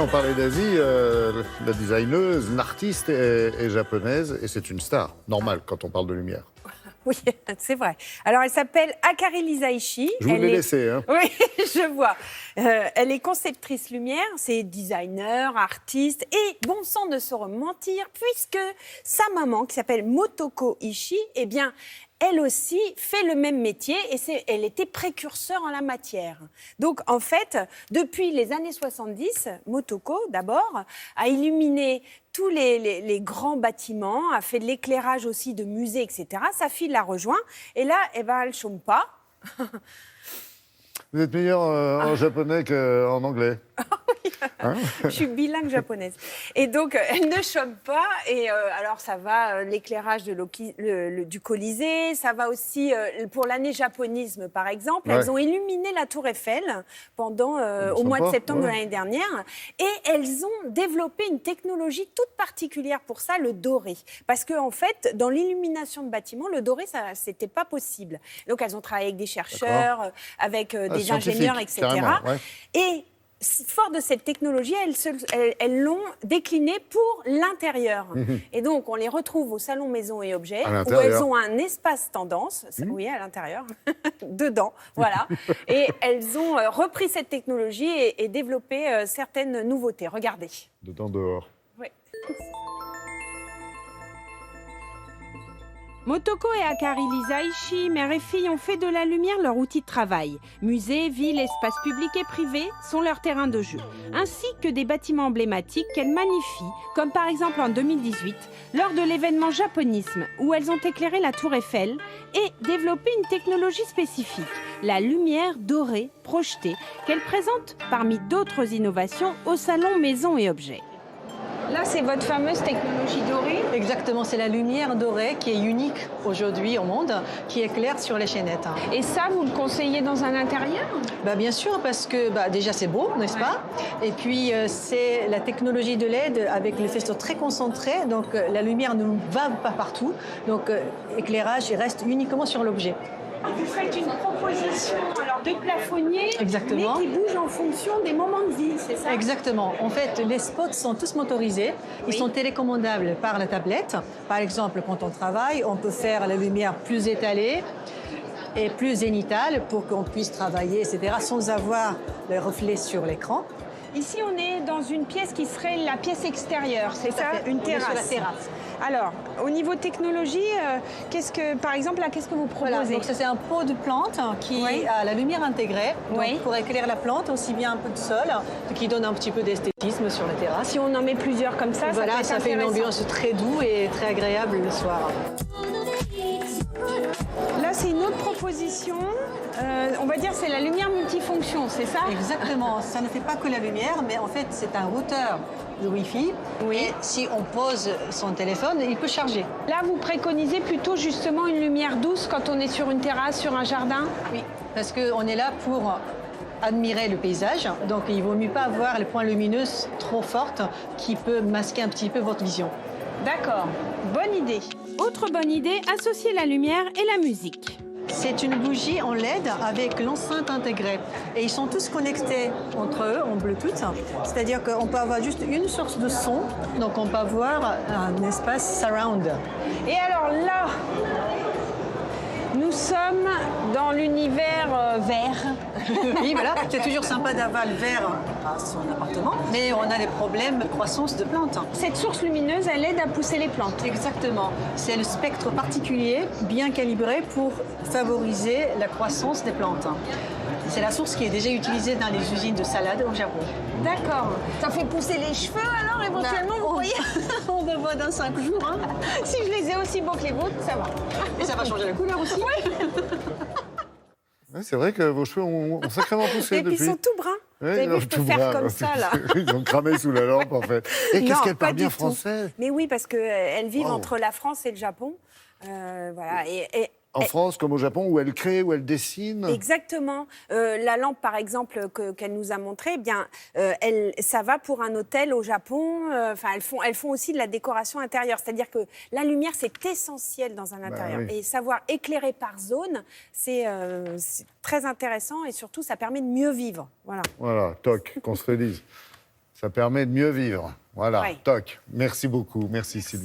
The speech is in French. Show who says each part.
Speaker 1: on parlait d'Asie, la designeuse, l'artiste est japonaise et c'est une star, normal quand on parle de lumière.
Speaker 2: Oui, c'est vrai. Alors, elle s'appelle Akari Lizaishi.
Speaker 1: Je vous l'ai laissé, hein.
Speaker 2: Oui, je vois. Elle est conceptrice lumière, c'est designer, artiste, et bon sang de se mentir, puisque sa maman, qui s'appelle Motoko Ishii, eh bien, elle aussi fait le même métier et elle était précurseur en la matière. Donc, en fait, depuis les années 70, Motoko, d'abord, a illuminé tous les grands bâtiments, a fait de l'éclairage aussi de musées, etc. Sa fille l'a rejoint et là, eh ben, elle ne chôme pas.
Speaker 1: Vous êtes meilleur en japonais qu'en anglais.
Speaker 2: Hein? Je suis bilingue japonaise. Et donc, elle ne chôme pas. Et alors, ça va, l'éclairage du Colisée, ça va aussi pour l'année japonisme, par exemple. Ouais. Elles ont illuminé la Tour Eiffel pendant au mois de septembre de l'année dernière. Et elles ont développé une technologie toute particulière pour ça, le doré. Parce qu'en fait, dans l'illumination de bâtiments, le doré, ça, c'était pas possible. Donc, elles ont travaillé avec des chercheurs, avec des ingénieurs, etc. Ouais. Et fort de cette technologie, elles l'ont déclinée pour l'intérieur. Et donc, on les retrouve au Salon Maison et Objets, où elles ont un espace tendance, oui, à l'intérieur, dedans, voilà. Et elles ont repris cette technologie et développé certaines nouveautés. Regardez.
Speaker 1: Dedans, dehors.
Speaker 2: Oui. Motoko et Akari Lizaishi, mère et fille, ont fait de la lumière leur outil de travail. Musées, villes, espaces publics et privés sont leur terrain de jeu, ainsi que des bâtiments emblématiques qu'elles magnifient, comme par exemple en 2018, lors de l'événement Japonisme, où elles ont éclairé la Tour Eiffel et développé une technologie spécifique, la lumière dorée projetée, qu'elles présentent parmi d'autres innovations au Salon Maison et Objets. Là, c'est votre fameuse technologie dorée.
Speaker 3: Exactement, c'est la lumière dorée qui est unique aujourd'hui au monde, qui éclaire sur les chaînettes.
Speaker 2: Et ça, vous le conseillez dans un intérieur ?
Speaker 3: Bien sûr, parce que déjà c'est beau, n'est-ce pas ? Et puis c'est la technologie de LED avec les faisceaux très concentrés, donc la lumière ne va pas partout, donc éclairage reste uniquement sur l'objet.
Speaker 2: Vous faites une proposition de plafonnier,
Speaker 3: exactement,
Speaker 2: mais qui bouge en fonction des moments de vie, c'est ça ?
Speaker 3: Exactement. En fait, les spots sont tous motorisés. Ils sont télécommandables par la tablette. Par exemple, quand on travaille, on peut faire la lumière plus étalée et plus zénithale pour qu'on puisse travailler, etc., sans avoir les reflets sur l'écran.
Speaker 2: Ici, on est dans une pièce qui serait la pièce extérieure, c'est ça ? Une terrasse.
Speaker 3: On est sur la terrasse.
Speaker 2: Alors, au niveau technologie, par exemple, qu'est-ce que vous proposez ?
Speaker 3: Voilà, donc ça, c'est un pot de plante qui a la lumière intégrée, donc pour éclairer la plante, aussi bien un peu de sol, qui donne un petit peu d'esthétisme sur la terrasse.
Speaker 2: Si on en met plusieurs comme ça,
Speaker 3: voilà, ça fait une ambiance très douce et très agréable le soir.
Speaker 2: Là, c'est une autre proposition. On va dire c'est la lumière multifonction, c'est ça ?
Speaker 3: Exactement. Ça ne fait pas que la lumière, mais en fait, c'est un routeur de Wi-Fi. Et si on pose son téléphone, il peut charger.
Speaker 2: Là, vous préconisez plutôt justement une lumière douce quand on est sur une terrasse, sur un jardin ?
Speaker 3: Oui, parce qu'on est là pour admirer le paysage. Donc, il ne vaut mieux pas avoir les points lumineux trop fortes qui peuvent masquer un petit peu votre vision.
Speaker 2: D'accord, bonne idée. Autre bonne idée, associer la lumière et la musique.
Speaker 3: C'est une bougie en LED avec l'enceinte intégrée. Et ils sont tous connectés entre eux en Bluetooth. C'est-à-dire qu'on peut avoir juste une source de son. Donc on peut avoir un espace surround.
Speaker 2: Et alors là, nous sommes dans l'univers vert.
Speaker 3: Oui, voilà. C'est toujours sympa d'avoir le vert à son appartement. Mais on a des problèmes de croissance de plantes.
Speaker 2: Cette source lumineuse, elle aide à pousser les plantes.
Speaker 3: Exactement. C'est le spectre particulier, bien calibré pour favoriser la croissance des plantes. C'est la source qui est déjà utilisée dans les usines de salade au Japon.
Speaker 2: D'accord. Ça fait pousser les cheveux alors éventuellement, vous voyez ?
Speaker 3: On le voit dans 5 jours. Hein.
Speaker 2: Si je les ai aussi beaux que les vôtres, ça va.
Speaker 3: Et ça va changer la couleur aussi.
Speaker 2: Oui.
Speaker 1: Ouais, c'est vrai que vos cheveux ont sacrément poussé depuis.
Speaker 2: Et puis ils sont tout bruns. Vous avez vu, je peux faire comme ça, là.
Speaker 1: Ils ont cramé sous la lampe, en fait. Et qu'est-ce qu'elle parle bien français ?
Speaker 2: Mais oui, parce qu'elles vivent entre la France et le Japon. Voilà.
Speaker 1: En France comme au Japon, où elle crée, où elle dessine.
Speaker 2: Exactement. La lampe, par exemple, qu'elle nous a montrée, ça va pour un hôtel au Japon. Elles font aussi de la décoration intérieure. C'est-à-dire que la lumière, c'est essentiel dans un intérieur. Et savoir éclairer par zone, c'est très intéressant et surtout, ça permet de mieux vivre. Voilà.
Speaker 1: Voilà, toc, qu'on se le dise. Ça permet de mieux vivre. Voilà,
Speaker 2: Ouais.
Speaker 1: toc. Merci beaucoup. Merci Sylvie.